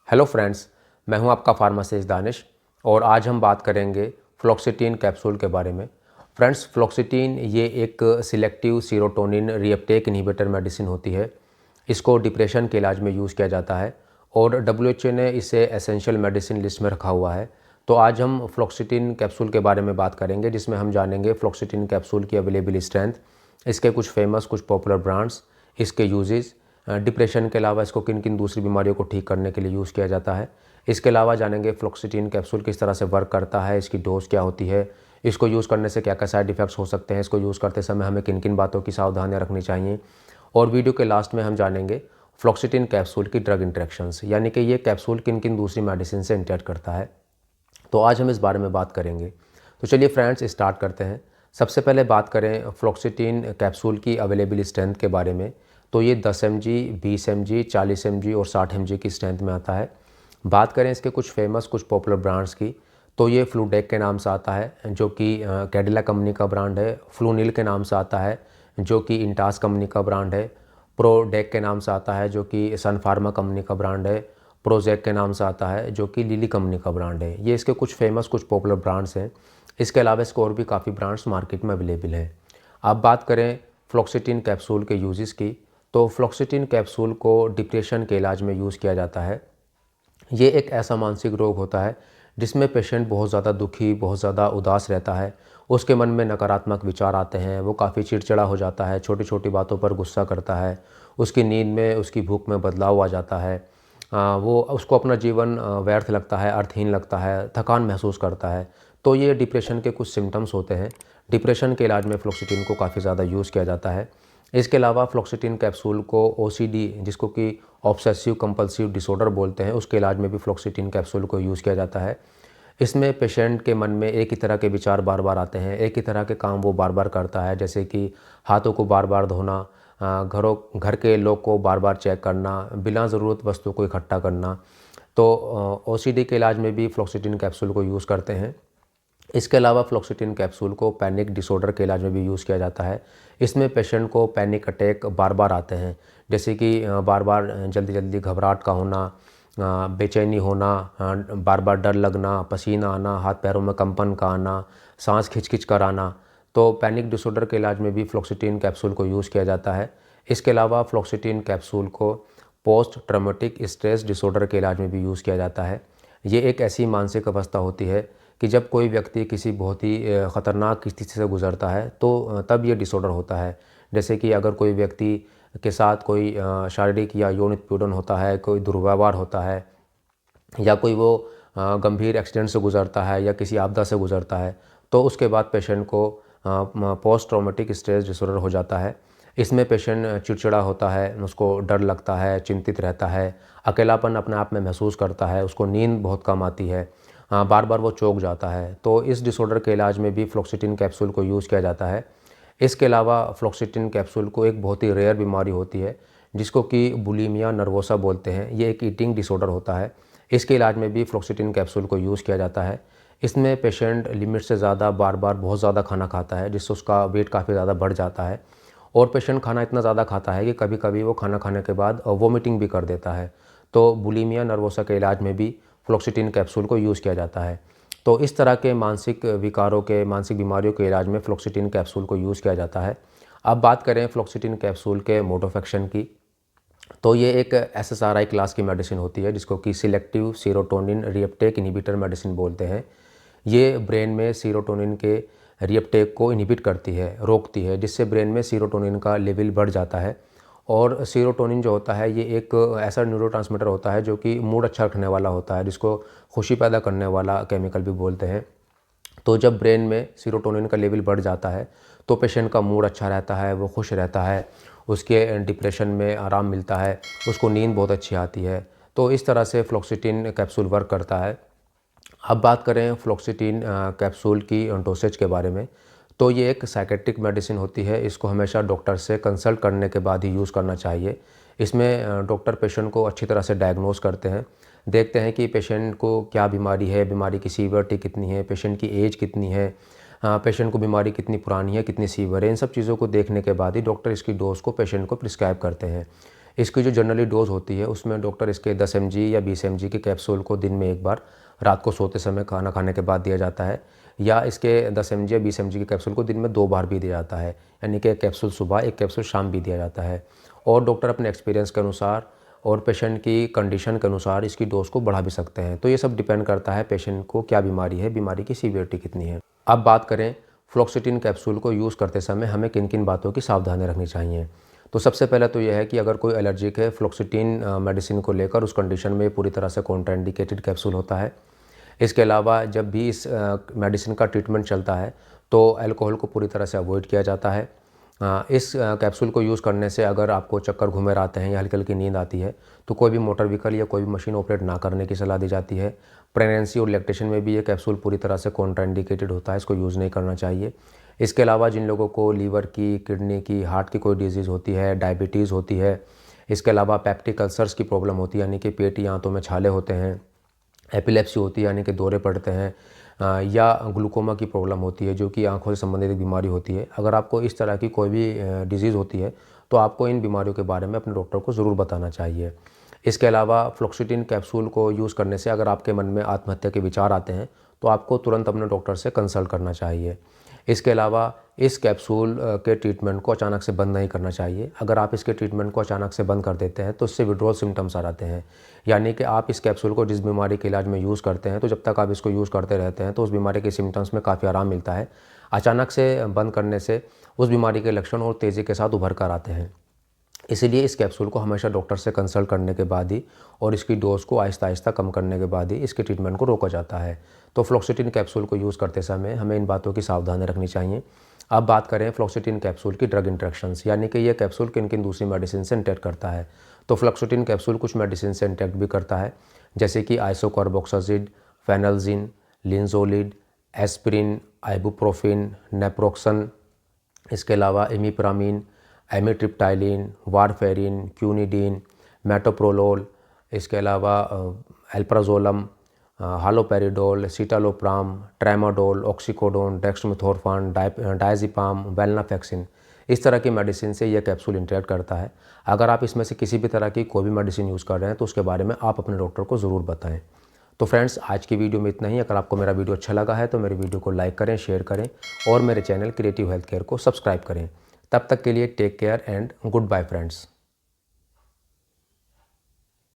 Hello friends, मैं हूं आपका फार्मासिस्ट दानिश और आज हम बात करेंगे फ्लोक्सिटिन कैप्सूल के बारे में। फ्रेंड्स, फ्लोक्सिटिन ये एक selective serotonin reuptake inhibitor medicine होती है। इसको डिप्रेशन के इलाज में यूज़ किया जाता है और डब्ल्यूएचओ ने इसे एसेंशियल मेडिसिन लिस्ट में रखा हुआ है। तो आज हम फ्लोक्सिटिन कैप्सूल के बारे में बात करेंगे, जिसमें हम जानेंगे फ्लोक्सिटिन कैप्सूल की अवेलेबल स्ट्रेंथ, इसके कुछ फेमस कुछ पॉपुलर ब्रांड्स, इसके यूजेस, डिप्रेशन के अलावा इसको किन किन दूसरी बीमारियों को ठीक करने के लिए यूज़ किया जाता है। इसके अलावा जानेंगे फ्लोक्सिटिन कैप्सूल किस तरह से वर्क करता है, इसकी डोज क्या होती है, इसको यूज़ करने से क्या क्या साइड इफ़ेक्ट्स हो सकते हैं, इसको यूज़ करते समय हमें किन किन बातों की सावधानियाँ रखनी चाहिए। और वीडियो के लास्ट में हम जानेंगे फ्लोक्सिटिन कैप्सूल की ड्रग इंटरेक्शंस, यानी कि ये कैप्सूल किन किन दूसरी मेडिसिन से इंटरेक्ट करता है। तो आज हम इस बारे में बात करेंगे। तो चलिए फ्रेंड्स, स्टार्ट करते हैं। सबसे पहले बात करें फ्लोक्सिटिन कैप्सूल की अवेलेबल स्ट्रेंथ के बारे में। तो ये 10 mg, 20 mg, 40 mg और 60 mg की स्ट्रेंथ में आता है। बात करें इसके कुछ फेमस कुछ पॉपुलर ब्रांड्स की, तो ये फ्लूडेक के नाम से आता है, जो कि कैडिला कंपनी का ब्रांड है। फ्लूनिल के नाम से आता है, जो कि इंटास कंपनी का ब्रांड है। प्रोडेक के नाम से आता है, जो कि सन फार्मा कंपनी का ब्रांड है। प्रोजेक के नाम से आता है, जो कि लिली कंपनी का ब्रांड है। ये इसके कुछ फेमस कुछ पॉपुलर ब्रांड्स हैं। इसके अलावा इसके और भी काफ़ी ब्रांड्स मार्केट में अवेलेबल हैं। अब बात करें फ्लोक्सिटिन कैप्सूल के यूजेस की, तो फ्लोक्सिटिन कैप्सूल को डिप्रेशन के इलाज में यूज़ किया जाता है। ये एक ऐसा मानसिक रोग होता है जिसमें पेशेंट बहुत ज़्यादा दुखी, बहुत ज़्यादा उदास रहता है। उसके मन में नकारात्मक विचार आते हैं, वो काफ़ी चिड़चिड़ा हो जाता है, छोटी छोटी बातों पर गुस्सा करता है, उसकी नींद में, उसकी भूख में बदलाव आ जाता है। वो उसको अपना जीवन व्यर्थ लगता है, अर्थहीन लगता है, थकान महसूस करता है। तो ये डिप्रेशन के कुछ सिम्टम्स होते हैं। डिप्रेशन के इलाज में फ्लोक्सिटिन को काफ़ी ज़्यादा यूज़ किया जाता है। इसके अलावा फ्लोक्सिटिन कैप्सूल को ओसीडी, जिसको कि ऑब्सेसिव कंपल्सिव डिसऑर्डर बोलते हैं, उसके इलाज में भी फ्लोक्सिटिन कैप्सूल को यूज़ किया जाता है। इसमें पेशेंट के मन में एक ही तरह के विचार बार बार आते हैं, एक ही तरह के काम वो बार बार करता है, जैसे कि हाथों को बार बार धोना, घर के लोग को बार बार चेक करना, बिना ज़रूरत वस्तु को इकट्ठा करना। तो ओसीडी के इलाज में भी फ्लोक्सिटिन कैप्सूल को यूज़ करते हैं। इसके अलावा फ्लोक्सिटिन कैप्सूल को पैनिक डिसऑर्डर के इलाज में भी यूज़ किया जाता है। इसमें पेशेंट को पैनिक अटैक बार बार आते हैं, जैसे कि बार बार जल्दी जल्दी घबराहट का होना, बेचैनी होना, बार बार डर लगना, पसीना आना, हाथ पैरों में कंपन का आना, सांस खिंच कर आना। तो पैनिक डिसऑर्डर के इलाज में भी फ्लोक्सिटिन कैप्सूल को यूज़ किया जाता है। इसके अलावा फ्लोक्सिटिन कैप्सूल को पोस्ट ट्रॉमेटिक स्ट्रेस डिसऑर्डर के इलाज में भी यूज़ किया जाता है। ये एक ऐसी मानसिक अवस्था होती है कि जब कोई व्यक्ति किसी बहुत ही ख़तरनाक स्थिति से गुज़रता है, तो तब ये डिसऑर्डर होता है। जैसे कि अगर कोई व्यक्ति के साथ कोई शारीरिक या यौन उत्पीड़न होता है, कोई दुर्व्यवहार होता है, या कोई वो गंभीर एक्सीडेंट से गुज़रता है या किसी आपदा से गुज़रता है, तो उसके बाद पेशेंट को पोस्ट ट्रॉमेटिक स्ट्रेस डिसऑर्डर हो जाता है। इसमें पेशेंट चिड़चिड़ा होता है, उसको डर लगता है, चिंतित रहता है, अकेलापन अपने आप में महसूस करता है, उसको नींद बहुत कम आती है, बार बार वो चौंक जाता है। तो इस डिसऑर्डर के इलाज में भी फ्लोक्सिटिन कैप्सूल को यूज़ किया जाता है। इसके अलावा फ्लोक्सिटिन कैप्सूल को एक बहुत ही रेयर बीमारी होती है, जिसको कि बुलिमिया नर्वोसा बोलते हैं। ये एक ईटिंग डिसऑर्डर होता है। इसके इलाज में भी फ्लोक्सिटिन कैप्सूल को यूज़ किया जाता है। इसमें पेशेंट लिमिट से ज़्यादा बार बार बहुत ज़्यादा खाना खाता है, जिससे उसका वेट काफ़ी ज़्यादा बढ़ जाता है। और पेशेंट खाना इतना ज़्यादा खाता है कि कभी कभी वो खाना खाने के बाद वोमिटिंग भी कर देता है। तो बुलिमिया नर्वोसा के इलाज में भी फ्लोक्सिटिन कैप्सूल को यूज़ किया जाता है। तो इस तरह के मानसिक विकारों के, मानसिक बीमारियों के इलाज में फ्लोक्सिटिन कैप्सूल को यूज़ किया जाता है। अब बात करें फ्लोक्सिटिन कैप्सूल के मोड ऑफ एक्शन की, तो ये एक एसएसआरआई क्लास की मेडिसिन होती है, जिसको कि selective serotonin reuptake inhibitor medicine बोलते हैं। ये ब्रेन में सीरोटोनिन के रीअपटेक को इन्हिबिट करती है, रोकती है, जिससे ब्रेन में सीरोटोनिन का लेवल बढ़ जाता है। और सीरोटोनिन जो होता है, ये एक ऐसा न्यूरोट्रांसमीटर होता है जो कि मूड अच्छा रखने वाला होता है, जिसको खुशी पैदा करने वाला केमिकल भी बोलते हैं। तो जब ब्रेन में सीरोटोनिन का लेवल बढ़ जाता है, तो पेशेंट का मूड अच्छा रहता है, वो खुश रहता है, उसके डिप्रेशन में आराम मिलता है, उसको नींद बहुत अच्छी आती है। तो इस तरह से फ्लोक्सिटिन कैप्सूल वर्क करता है। अब बात करें फ्लोक्सिटिन कैप्सूल की डोसेज के बारे में, तो ये एक साइकेट्रिक मेडिसिन होती है। इसको हमेशा डॉक्टर से कंसल्ट करने के बाद ही यूज़ करना चाहिए। इसमें डॉक्टर पेशेंट को अच्छी तरह से डायग्नोस करते हैं, देखते हैं कि पेशेंट को क्या बीमारी है, बीमारी की सीवियरिटी कितनी है, पेशेंट की एज कितनी है, पेशेंट को बीमारी कितनी पुरानी है, कितनी सीवियर है। इन सब चीज़ों को देखने के बाद ही डॉक्टर इसकी डोज को पेशेंट को प्रिस्क्राइब करते हैं। इसकी जो जनरली डोज़ होती है उसमें डॉक्टर इसके 10 mg या 20 mg के कैप्सूल को दिन में एक बार रात को सोते समय खाना खाने के बाद दिया जाता है, या इसके 10 mg या 20 mg के कैप्सूल को दिन में 2 बार भी दिया जाता है, यानी कि एक कैप्सूल सुबह, एक कैप्सूल शाम भी दिया जाता है। और डॉक्टर अपने एक्सपीरियंस के अनुसार और पेशेंट की कंडीशन के अनुसार इसकी डोज़ को बढ़ा भी सकते हैं। तो ये सब डिपेंड करता है पेशेंट को क्या बीमारी है, बीमारी की सीवियरिटी कितनी है। अब बात करें फ्लॉक्सिटिन कैप्सूल को यूज़ करते समय हमें किन किन बातों की सावधानी रखनी चाहिए। तो सबसे पहले तो यह है कि अगर कोई एलर्जिक है फ्लॉक्सिटिन मेडिसिन को लेकर, उस कंडीशन में पूरी तरह से कॉन्ट्राइंडिकेटेड कैप्सूल होता है। इसके अलावा जब भी इस मेडिसिन का ट्रीटमेंट चलता है तो अल्कोहल को पूरी तरह से अवॉइड किया जाता है। इस कैप्सूल को यूज़ करने से अगर आपको चक्कर घूमे आते हैं या हल्की हल्की नींद आती है तो कोई भी मोटर व्हीकल या कोई भी मशीन ऑपरेट ना करने की सलाह दी जाती है। प्रेगनेंसी और लैक्टेशन में भी ये कैप्सूल पूरी तरह से कॉन्ट्राइंडिकेटेड होता है, इसको यूज़ नहीं करना चाहिए। इसके अलावा जिन लोगों को लीवर की, किडनी की, हार्ट की कोई डिजीज़ होती है, डायबिटीज़ होती है, इसके अलावा पेप्टिक अल्सर्स की प्रॉब्लम होती है यानी कि पेट या आंतों में छाले होते हैं, एपिलेप्सी होती है यानी कि दौरे पड़ते हैं, या ग्लूकोमा की प्रॉब्लम होती है जो कि आँखों से संबंधित एक बीमारी होती है। अगर आपको इस तरह की कोई भी डिजीज़ होती है तो आपको इन बीमारियों के बारे में अपने डॉक्टर को ज़रूर बताना चाहिए। इसके अलावा फ्लॉक्सिटिन कैप्सूल को यूज़ करने से अगर आपके मन में आत्महत्या के विचार आते हैं तो आपको तुरंत अपने डॉक्टर से कंसल्ट करना चाहिए। इसके अलावा इस कैप्सूल के ट्रीटमेंट को अचानक से बंद नहीं करना चाहिए। अगर आप इसके ट्रीटमेंट को अचानक से बंद कर देते हैं तो इससे विड्रॉल सिम्टम्स आ जाते हैं, यानी कि आप इस कैप्सूल को जिस बीमारी के इलाज में यूज़ करते हैं तो जब तक आप इसको यूज़ करते रहते हैं तो उस बीमारी के सिम्टम्स में काफ़ी आराम मिलता है। अचानक से बंद करने से उस बीमारी के लक्षण और तेज़ी के साथ उभर कर आते हैं। इसीलिए इस कैप्सूल को हमेशा डॉक्टर से कंसल्ट करने के बाद ही और इसकी डोज़ को आहिस्ता आहिस्ता कम करने के बाद ही इसके ट्रीटमेंट को रोका जाता है। तो फ्लॉक्सिटिन कैप्सूल को यूज़ करते समय हमें इन बातों की सावधानी रखनी चाहिए। अब बात करें फ्लॉक्सिटिन कैप्सूल की ड्रग इंटरेक्शंस, यानी कि यह कैप्सूल किन किन दूसरी मेडिसिन से इंटरेक्ट करता है। तो फ्लॉक्सिटिन कैप्सूल कुछ मेडिसिन से इंटरेक्ट भी करता है, जैसे कि आइसोकार्बोक्साजिड, फेनल्जिन, लिंजोलिड, एस्पिरिन, आइबुप्रोफिन, नेप्रोक्सन, इसके अलावा इमिप्रामिन, एमिट्रिप्टाइलिन, वारफेरिन, क्यूनिडीन, मेटोप्रोलोल, इसके अलावा alprazolam, हालोपेरिडोल, citalopram, tramadol, oxycodone, डेक्स्ट्रोमेथोर्फान, diazepam, वेलनाफेक्सिन, इस तरह की मेडिसिन से यह कैप्सूल इंटरेक्ट करता है। अगर आप इसमें से किसी भी तरह की कोई भी मेडिसिन यूज़ कर रहे हैं तो उसके बारे में आप अपने डॉक्टर को ज़रूर बताएं। तो फ्रेंड्स, आज की वीडियो में इतना ही। अगर आपको मेरा वीडियो अच्छा लगा है तो मेरे वीडियो को लाइक करें, शेयर करें और मेरे चैनल क्रिएटिव हेल्थ केयर को सब्सक्राइब करें। तब तक के लिए take care and goodbye friends.